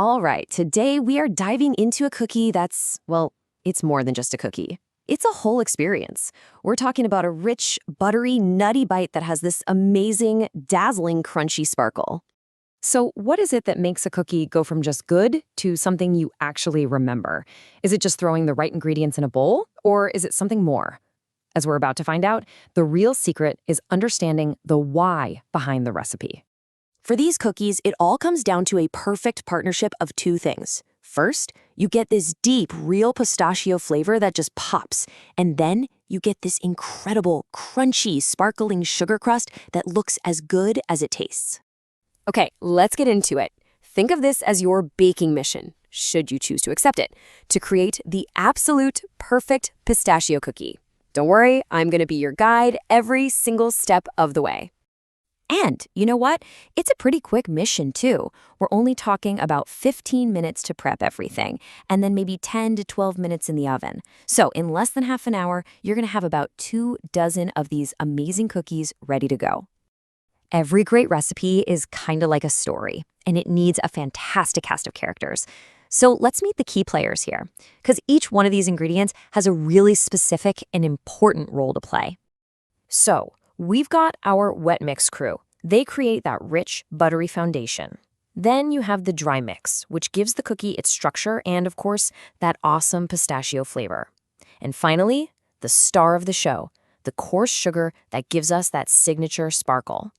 All right, today we are diving into a cookie that's, well, it's more than just a cookie. It's a whole experience. We're talking about a rich, buttery, nutty bite that has this amazing, dazzling, crunchy sparkle. So what is it that makes a cookie go from just good to something you actually remember? Is it just throwing the right ingredients in a bowl, or is it something more? As we're about to find out, the real secret is understanding the why behind the recipe. For these cookies, it all comes down to a perfect partnership of two things. First, you get this deep, real pistachio flavor that just pops. And then you get this incredible, crunchy, sparkling sugar crust that looks as good as it tastes. Okay, let's get into it. Think of this as your baking mission, should you choose to accept it, to create the absolute perfect pistachio cookie. Don't worry, I'm going to be your guide every single step of the way. And you know what? It's a pretty quick mission, too. We're only talking about 15 minutes to prep everything, and then maybe 10 to 12 minutes in the oven. So in less than half an hour, you're going to have about 24 of these amazing cookies ready to go. Every great recipe is kind of like a story, and it needs a fantastic cast of characters. So let's meet the key players here, because each one of these ingredients has a really specific and important role to play. So we've got our wet mix crew. They create that rich, buttery foundation. Then you have the dry mix, which gives the cookie its structure and, of course, that awesome pistachio flavor. And finally, the star of the show, the coarse sugar that gives us that signature sparkle.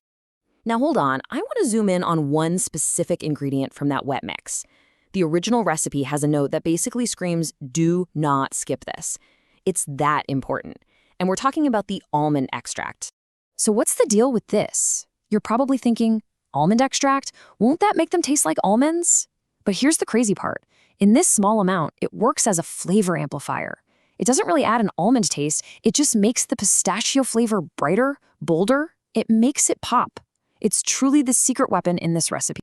Now hold on, I want to zoom in on one specific ingredient from that wet mix. The original recipe has a note that basically screams, do not skip this. It's that important. And we're talking about the almond extract. So what's the deal with this? You're probably thinking, almond extract? Won't that make them taste like almonds? But here's the crazy part. In this small amount, it works as a flavor amplifier. It doesn't really add an almond taste, it just makes the pistachio flavor brighter, bolder. It makes it pop. It's truly the secret weapon in this recipe.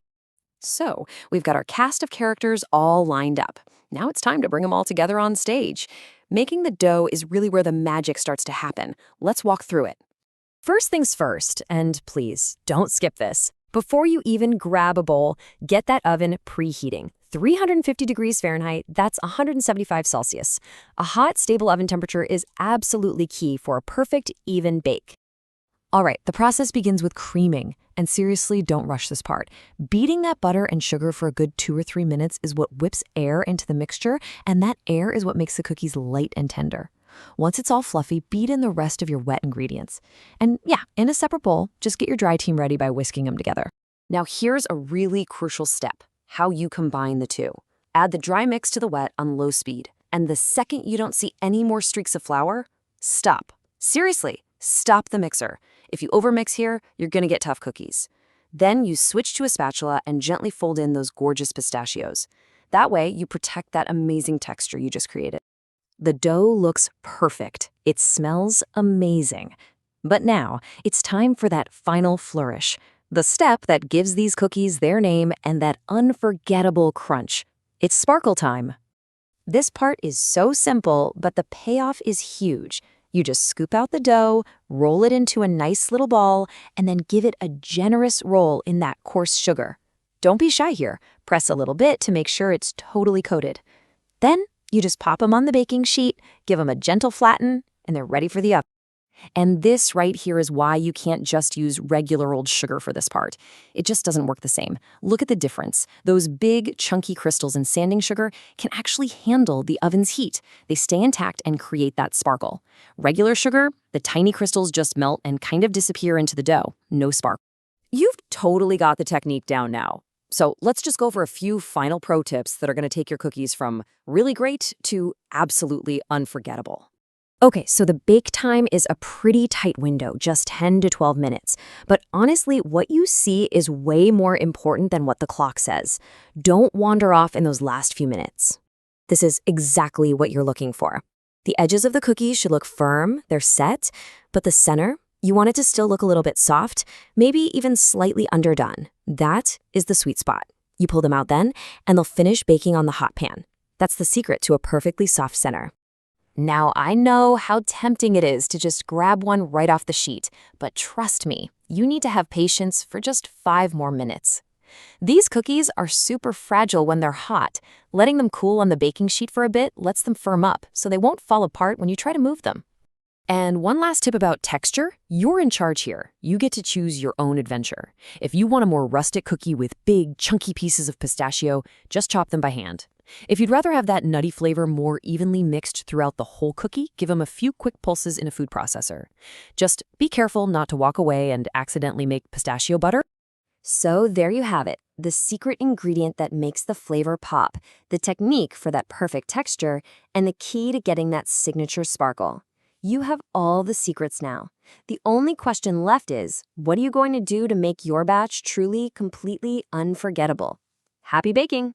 So we've got our cast of characters all lined up. Now it's time to bring them all together on stage. Making the dough is really where the magic starts to happen. Let's walk through it. First things first, and please, don't skip this. Before you even grab a bowl, get that oven preheating. 350 degrees Fahrenheit, that's 175 Celsius. A hot, stable oven temperature is absolutely key for a perfect, even bake. All right, the process begins with creaming. And seriously, don't rush this part. Beating that butter and sugar for a good 2 or 3 minutes is what whips air into the mixture, and that air is what makes the cookies light and tender. Once it's all fluffy, beat in the rest of your wet ingredients. And yeah, in a separate bowl, just get your dry team ready by whisking them together. Now here's a really crucial step, how you combine the two. Add the dry mix to the wet on low speed. And the second you don't see any more streaks of flour, stop. Seriously, stop the mixer. If you overmix here, you're gonna get tough cookies. Then you switch to a spatula and gently fold in those gorgeous pistachios. That way, you protect that amazing texture you just created. The dough looks perfect. It smells amazing. But now, it's time for that final flourish, the step that gives these cookies their name and that unforgettable crunch. It's sparkle time. This part is so simple, but the payoff is huge. You just scoop out the dough, roll it into a nice little ball, and then give it a generous roll in that coarse sugar. Don't be shy here. Press a little bit to make sure it's totally coated. Then you just pop them on the baking sheet, give them a gentle flatten, and they're ready for the oven. And this right here is why you can't just use regular old sugar for this part. It just doesn't work the same. Look at the difference. Those big, chunky crystals in sanding sugar can actually handle the oven's heat. They stay intact and create that sparkle. Regular sugar, the tiny crystals just melt and kind of disappear into the dough. No spark. You've totally got the technique down now. So let's just go over a few final pro tips that are going to take your cookies from really great to absolutely unforgettable. Okay, so the bake time is a pretty tight window, just 10 to 12 minutes. But honestly, what you see is way more important than what the clock says. Don't wander off in those last few minutes. This is exactly what you're looking for. The edges of the cookies should look firm, they're set, but the center, you want it to still look a little bit soft, maybe even slightly underdone. That is the sweet spot. You pull them out then, and they'll finish baking on the hot pan. That's the secret to a perfectly soft center. Now, I know how tempting it is to just grab one right off the sheet, but trust me, you need to have patience for just 5 more minutes. These cookies are super fragile when they're hot. Letting them cool on the baking sheet for a bit lets them firm up, so they won't fall apart when you try to move them. And one last tip about texture, you're in charge here. You get to choose your own adventure. If you want a more rustic cookie with big, chunky pieces of pistachio, just chop them by hand. If you'd rather have that nutty flavor more evenly mixed throughout the whole cookie, give them a few quick pulses in a food processor. Just be careful not to walk away and accidentally make pistachio butter. So there you have it, the secret ingredient that makes the flavor pop, the technique for that perfect texture, and the key to getting that signature sparkle. You have all the secrets now. The only question left is, what are you going to do to make your batch truly, completely unforgettable? Happy baking!